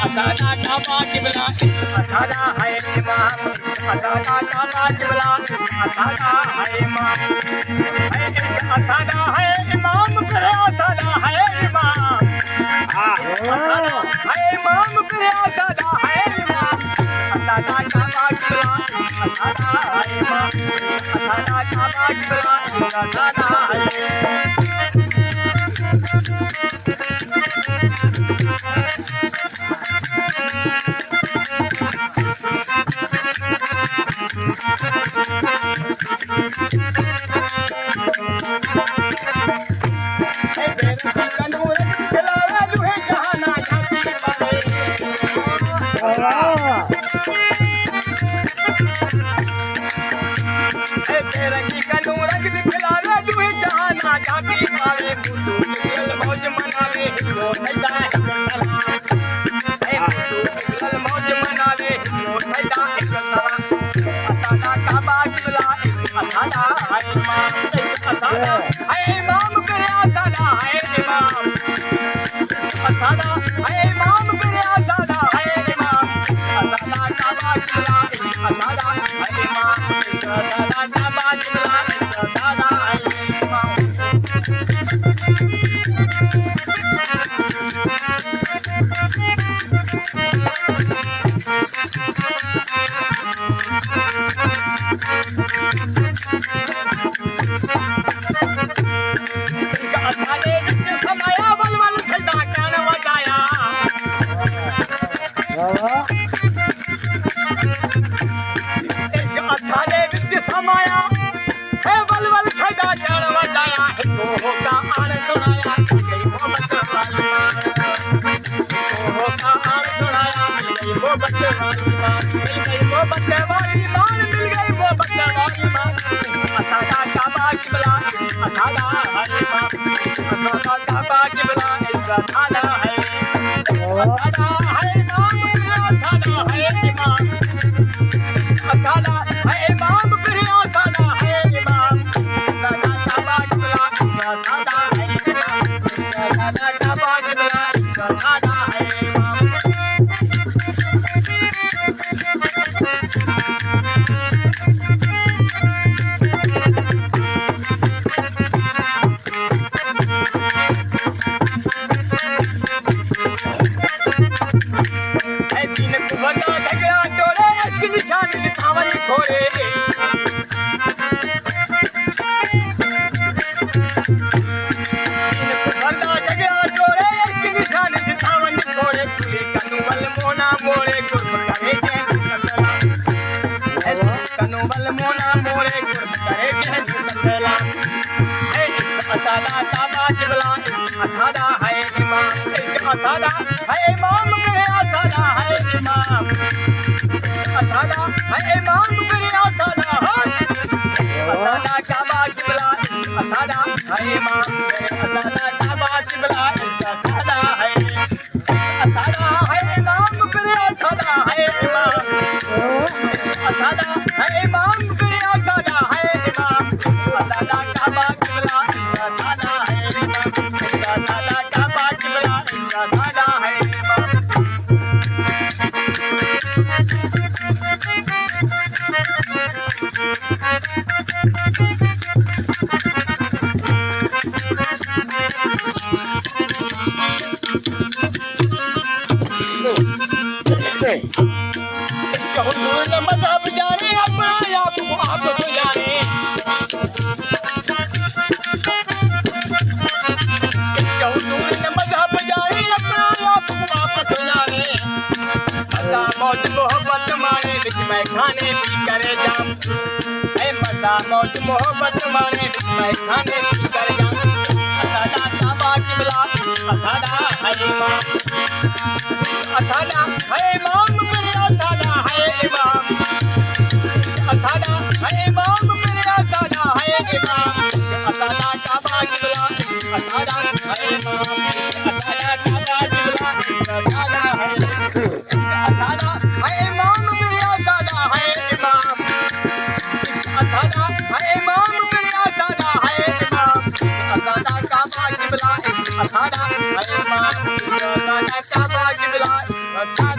असादा काबा किबला असादा है इमाम असादा काबा किबला असादा है इमाम असादा है इमाम करे असादा है इमाम असादा है इमाम करे असादा है इमाम असादा काबा किबला असादा है इमाम असादा काबा किबला असादा है मौज मोहब्बत माने मैं खाने पी कर जाऊं असादा काबा किबला असादा है इमाम असादा है इमाम मेरे असादा है इमाम असादा है इमाम मेरे असादा है इमाम असादा काबा किबला असादा है इमाम असादा काबा किबला असादा है असादा है इमाम मेरे असादा है इमाम असादा है इमाम मेरे असादा है इमाम असादा काबा किबला असादा है इमाम असादा काबा किबला असादा